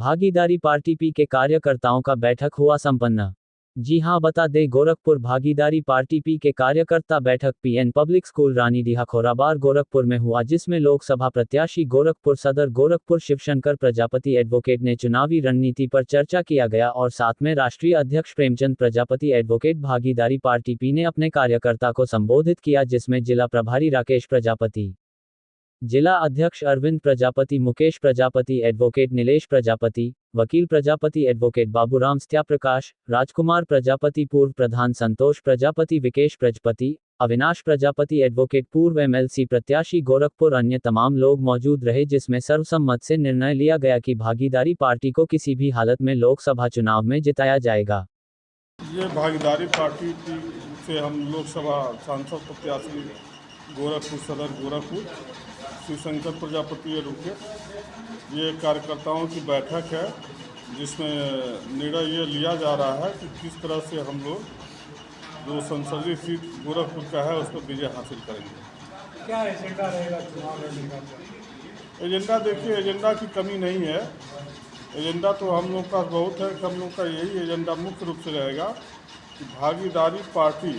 भागीदारी party P के कार्यकर्ताओं का बैठक हुआ संपन्न। जी हां, बता दें, गोरखपुर भागीदारी पार्टी पी के कार्यकर्ता बैठक PN public school Ranidiha Khorabar Gorakhpur में हुआ, जिसमें लोकसभा प्रत्याशी गोरखपुर सदर गोरखपुर शिवशंकर प्रजापति एडवोकेट ने चुनावी रणनीति पर चर्चा किया गया और साथ में राष्ट्रीय अध्यक्ष प्रेमचंद प्रजापति एडवोकेट भागीदारी पार्टी पी ने अपने कार्यकर्ता को संबोधित किया, जिसमें जिला प्रभारी राकेश प्रजापति, जिला अध्यक्ष अरविंद प्रजापति, मुकेश प्रजापति, एडवोकेट नीलेश प्रजापति, वकील प्रजापति एडवोकेट बाबूराम सत्याप्रकाश, राजकुमार प्रजापति, पूर्व प्रधान संतोष प्रजापति, विकेश प्रजापति, अविनाश प्रजापति, एडवोकेट पूर्व एमएलसी प्रत्याशी गोरखपुर, अन्य तमाम लोग मौजूद रहे, जिसमें सर्वसम्मत से निर्णय लिया गया कि भागीदारी पार्टी को किसी भी हालत में लोकसभा चुनाव में जिताया जाएगा। ये भागीदारी पार्टी से हम लोकसभा सांसद प्रत्याशी गोरखपुर सदर गोरखपुर शिवशंकर प्रजापति एडवोकेट, ये कार्यकर्ताओं की बैठक है जिसमें निर्णय ये लिया जा रहा है कि किस तरह से हम लोग जो संसदीय सीट गोरखपुर का है उस पर विजय हासिल करेंगे। क्या एजेंडा रहेगा चुनाव लड़ने का? एजेंडा देखिए, एजेंडा की कमी नहीं है। एजेंडा तो हम लोग का बहुत है। हम लोग का यही एजेंडा मुख्य रूप से रहेगा कि भागीदारी पार्टी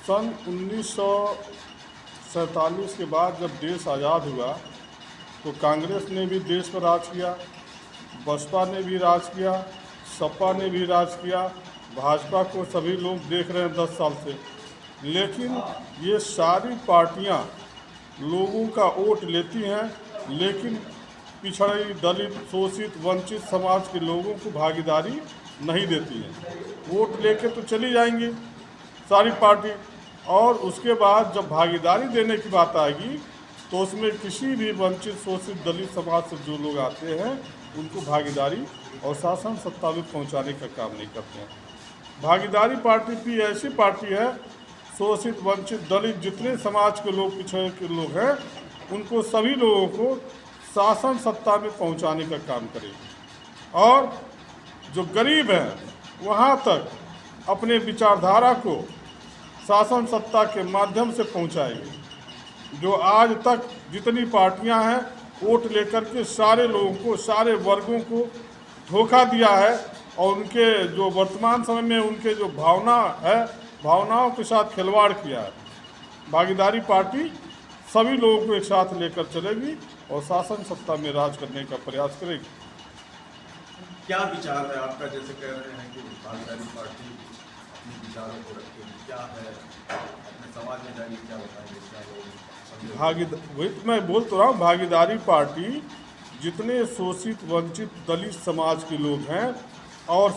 सन 1947 के बाद जब देश आज़ाद हुआ तो कांग्रेस ने भी देश पर राज किया, बसपा ने भी राज किया, सपा ने भी राज किया, भाजपा को सभी लोग देख रहे हैं 10 साल से। लेकिन ये सारी पार्टियां लोगों का वोट लेती हैं, लेकिन पिछड़ी, दलित, शोषित, वंचित समाज के लोगों को भागीदारी नहीं देती हैं। वोट लेके तो चली जाएंगी सारी पार्टी, और उसके बाद जब भागीदारी देने की बात आएगी तो उसमें किसी भी वंचित, शोषित, दलित समाज से जो लोग आते हैं उनको भागीदारी और शासन सत्ता में पहुँचाने का काम नहीं करते हैं। भागीदारी पार्टी भी ऐसी पार्टी है, शोषित, वंचित, दलित जितने समाज के लोग, पिछड़े के लोग हैं, उनको सभी लोगों को शासन सत्ता में पहुंचाने का काम करेगी और जो गरीब हैं वहां तक अपने विचारधारा को शासन सत्ता के माध्यम से पहुंचाएगी। जो आज तक जितनी पार्टियां हैं वोट लेकर के सारे लोगों को, सारे वर्गों को धोखा दिया है और उनके जो वर्तमान समय में उनके जो भावना है, भावनाओं के साथ खिलवाड़ किया है। भागीदारी पार्टी सभी लोगों को एक साथ लेकर चलेगी और शासन सत्ता में राज करने का प्रयास करेगी। क्या विचार है आपका? जैसे कह रहे हैं कि भागीदारी पार्टी अपने विचारों को रखेगी, क्या है अपने समाज में जाएगी, क्या बताएंगे? वही तो मैं बोल तो रहा हूँ, भागीदारी पार्टी जितने शोषित, वंचित, दलित समाज के लोग हैं और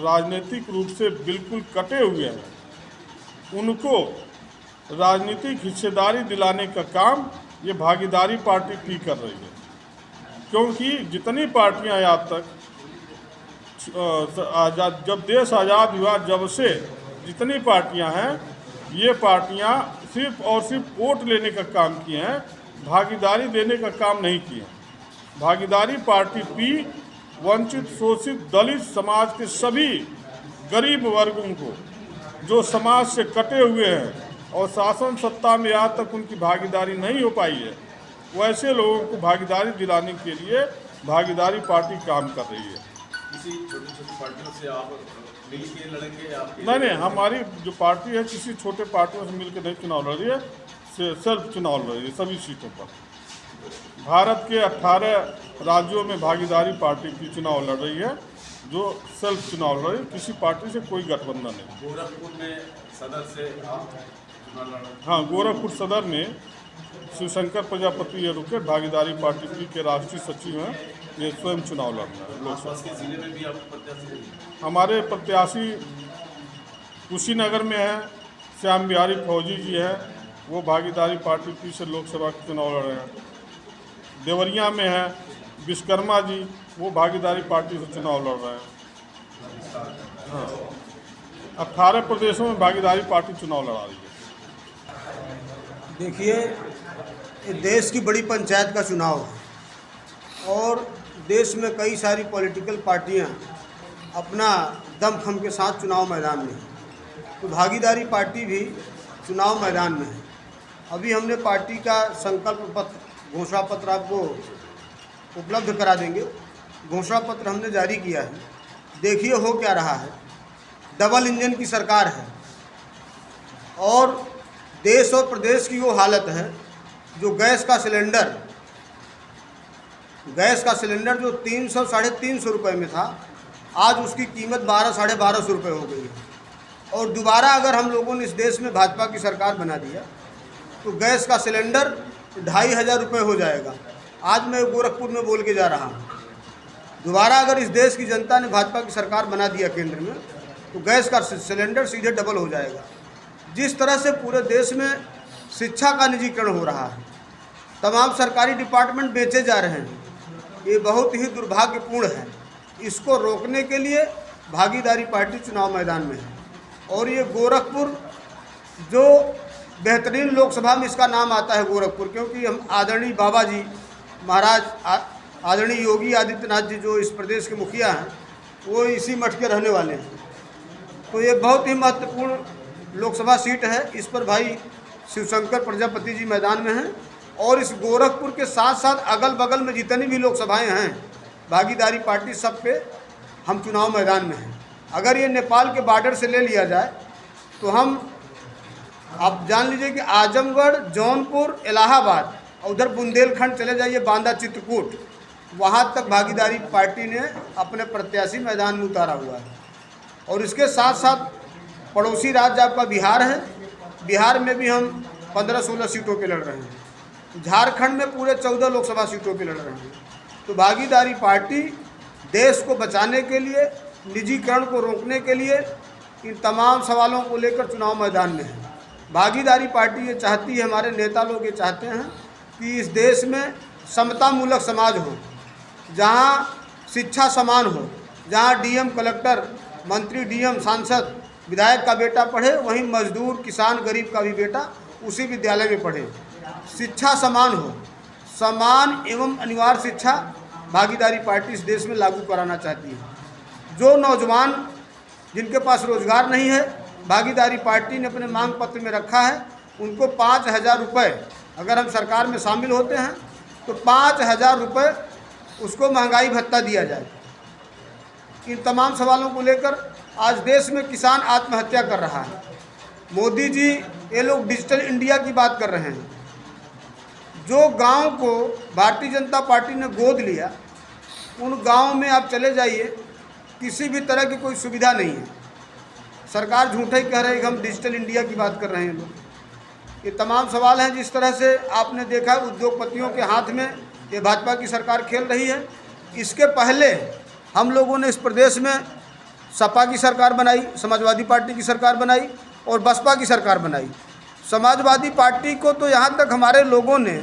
राजनीतिक रूप से बिल्कुल कटे हुए हैं, उनको राजनीतिक हिस्सेदारी दिलाने का काम ये भागीदारी पार्टी भी कर रही है। क्योंकि जितनी पार्टियां आज तक जब देश आज़ाद हुआ, जब से जितनी पार्टियां हैं, ये पार्टियां सिर्फ और सिर्फ वोट लेने का काम किए हैं, भागीदारी देने का काम नहीं किए। भागीदारी पार्टी पी वंचित, शोषित, दलित समाज के सभी गरीब वर्गों को, जो समाज से कटे हुए हैं और शासन सत्ता में आज तक उनकी भागीदारी नहीं हो पाई है, वैसे लोगों को भागीदारी दिलाने के लिए भागीदारी पार्टी काम कर रही है। किसी छोटी पार्टियों से आप मिल के लड़ेंगे? नहीं, हमारी जो पार्टी है किसी छोटे पार्टियों से मिलकर नहीं चुनाव लड़ रही है, सेल्फ चुनाव लड़ रही है सभी सीटों पर। भारत के 18 राज्यों में भागीदारी पार्टी की चुनाव लड़ रही है, जो सेल्फ चुनाव लड़ रही है, किसी पार्टी से कोई गठबंधन नहीं। गोरखपुर में सदर से आप चुनाव लड़ रहे हैं? हाँ, गोरखपुर सदर में शिवशंकर प्रजापति एडवोकेट भागीदारी पार्टी के राष्ट्रीय सचिव हैं, ये स्वयं चुनाव लड़ रहे हैं। लोकसभा के जिले में भी आप प्रत्याशी? हमारे प्रत्याशी कुशीनगर में हैं, श्याम बिहारी फौजी जी हैं, वो भागीदारी पार्टी से लोकसभा के चुनाव लड़ रहे हैं। देवरिया में है विश्वकर्मा जी, वो भागीदारी पार्टी से चुनाव लड़ रहे हैं। हाँ, 18 प्रदेशों में भागीदारी पार्टी चुनाव लड़ा रही है। देखिए, ये देश की बड़ी पंचायत का चुनाव है और देश में कई सारी पॉलिटिकल पार्टियां अपना दमखम के साथ चुनाव मैदान में है, तो भागीदारी पार्टी भी चुनाव मैदान में है। अभी हमने पार्टी का संकल्प पत्र, घोषणा पत्र आपको उपलब्ध करा देंगे। घोषणा पत्र हमने जारी किया है। देखिए हो क्या रहा है। डबल इंजन की सरकार है और देश और प्रदेश की वो हालत है जो गैस का सिलेंडर जो 300 साढ़े 300 रुपये में था, आज उसकी कीमत 12 साढ़े 1200 रुपये हो गई है। और दोबारा अगर हम लोगों ने इस देश में भाजपा की सरकार बना दिया तो गैस का सिलेंडर 2500 रुपये हो जाएगा। आज मैं गोरखपुर में बोल के जा रहा हूँ, दोबारा अगर इस देश की जनता ने भाजपा की सरकार बना दिया केंद्र में तो गैस का सिलेंडर सीधे डबल हो जाएगा। जिस तरह से पूरे देश में शिक्षा का निजीकरण हो रहा है, तमाम सरकारी डिपार्टमेंट बेचे जा रहे हैं, ये बहुत ही दुर्भाग्यपूर्ण है। इसको रोकने के लिए भागीदारी पार्टी चुनाव मैदान में है। और ये गोरखपुर जो बेहतरीन लोकसभा में इसका नाम आता है गोरखपुर, क्योंकि हम आदरणीय बाबा जी महाराज आदरणीय योगी आदित्यनाथ जी जो इस प्रदेश के मुखिया हैं, वो इसी मठ के रहने वाले हैं। तो ये बहुत ही महत्वपूर्ण लोकसभा सीट है। इस पर भाई शिवशंकर प्रजापति जी मैदान में हैं। और इस गोरखपुर के साथ साथ अगल बगल में जितनी भी लोकसभाएं हैं, भागीदारी पार्टी सब पे हम चुनाव मैदान में हैं। अगर ये नेपाल के बॉर्डर से ले लिया जाए तो हम, आप जान लीजिए कि आजमगढ़, जौनपुर, इलाहाबाद और उधर बुंदेलखंड चले जाइए, बांदा, चित्रकूट, वहाँ तक भागीदारी पार्टी ने अपने प्रत्याशी मैदान में उतारा हुआ है। और इसके साथ साथ पड़ोसी राज्य आपका बिहार है, बिहार में भी हम 15-16 सीटों पे लड़ रहे हैं। झारखंड में पूरे 14 लोकसभा सीटों पे लड़ रहे हैं। तो भागीदारी पार्टी देश को बचाने के लिए, निजीकरण को रोकने के लिए, इन तमाम सवालों को लेकर चुनाव मैदान में है। भागीदारी पार्टी ये चाहती है, हमारे नेता लोग ये चाहते हैं कि इस देश में समतामूलक समाज हो, जहाँ शिक्षा समान हो, जहाँ डीएम, कलेक्टर, मंत्री, डीएम, सांसद, विधायक का बेटा पढ़े, वहीं मजदूर, किसान, गरीब का भी बेटा उसी विद्यालय में पढ़े। शिक्षा समान हो, समान एवं अनिवार्य शिक्षा भागीदारी पार्टी इस देश में लागू कराना चाहती है। जो नौजवान जिनके पास रोजगार नहीं है, भागीदारी पार्टी ने अपने मांग पत्र में रखा है, उनको 5000 रुपये, अगर हम सरकार में शामिल होते हैं तो 5000 रुपये उसको महंगाई भत्ता दिया जाए। इन तमाम सवालों को लेकर आज देश में किसान आत्महत्या कर रहा है। मोदी जी ये लोग डिजिटल इंडिया की बात कर रहे हैं। जो गांव को भारतीय जनता पार्टी ने गोद लिया, उन गांव में आप चले जाइए, किसी भी तरह की कोई सुविधा नहीं है। सरकार झूठा ही कह रही है कि हम डिजिटल इंडिया की बात कर रहे हैं लोग। ये तमाम सवाल हैं। जिस तरह से आपने देखा उद्योगपतियों के हाथ में ये भाजपा की सरकार खेल रही है। इसके पहले हम लोगों ने इस प्रदेश में सपा की सरकार बनाई, समाजवादी पार्टी की सरकार बनाई और बसपा की सरकार बनाई। समाजवादी पार्टी को तो यहाँ तक हमारे लोगों ने,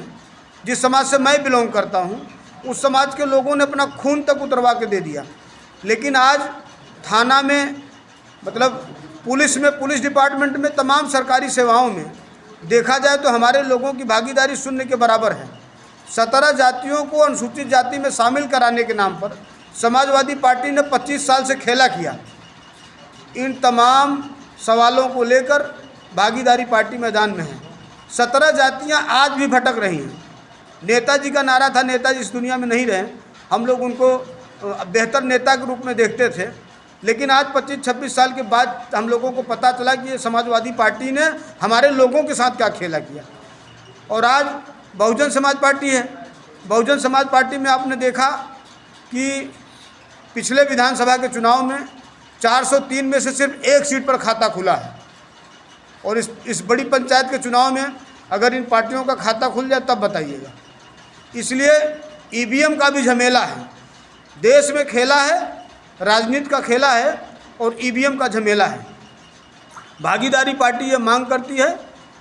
जिस समाज से मैं बिलोंग करता हूँ, उस समाज के लोगों ने अपना खून तक उतरवा के दे दिया। लेकिन आज थाना में, मतलब पुलिस में, पुलिस डिपार्टमेंट में, तमाम सरकारी सेवाओं में देखा जाए तो हमारे लोगों की भागीदारी शून्य के बराबर है। 17 जातियों को अनुसूचित जाति में शामिल कराने के नाम पर समाजवादी पार्टी ने 25 साल से खेला किया। इन तमाम सवालों को लेकर भागीदारी पार्टी मैदान में है। 17 जातियां आज भी भटक रही हैं। नेताजी का नारा था, नेताजी इस दुनिया में नहीं रहे, हम लोग उनको बेहतर नेता के रूप में देखते थे। लेकिन आज 25-26 साल के बाद हम लोगों को पता चला कि ये समाजवादी पार्टी ने हमारे लोगों के साथ क्या खेला किया। और आज बहुजन समाज पार्टी है। बहुजन समाज पार्टी में आपने देखा कि पिछले विधानसभा के चुनाव में 403 में से सिर्फ 1 सीट पर खाता खुला है। और इस बड़ी पंचायत के चुनाव में अगर इन पार्टियों का खाता खुल जाए तब बताइएगा। इसलिए ईवीएम का भी झमेला है, देश में खेला है, राजनीति का खेला है और ईवीएम का झमेला है। भागीदारी पार्टी ये मांग करती है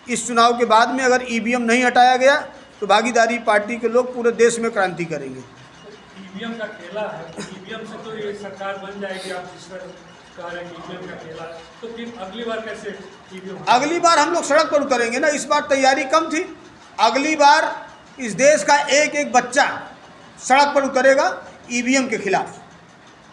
इस चुनाव के बाद में अगर ईवीएम नहीं हटाया गया तो भागीदारी पार्टी के लोग पूरे देश में क्रांति करेंगे। ईवीएम का खेला है, ईवीएम से तो ये सरकार बन जाएगी, आप जिस तरह कह रहे हैं ईवीएम का खेला, तो फिर अगली बार कैसे ईवीएम? अगली बार हम लोग सड़क पर उतरेंगे ना। इस बार तैयारी कम थी, अगली बार इस देश का एक एक बच्चा सड़क पर उतरेगा ईवीएम के खिलाफ।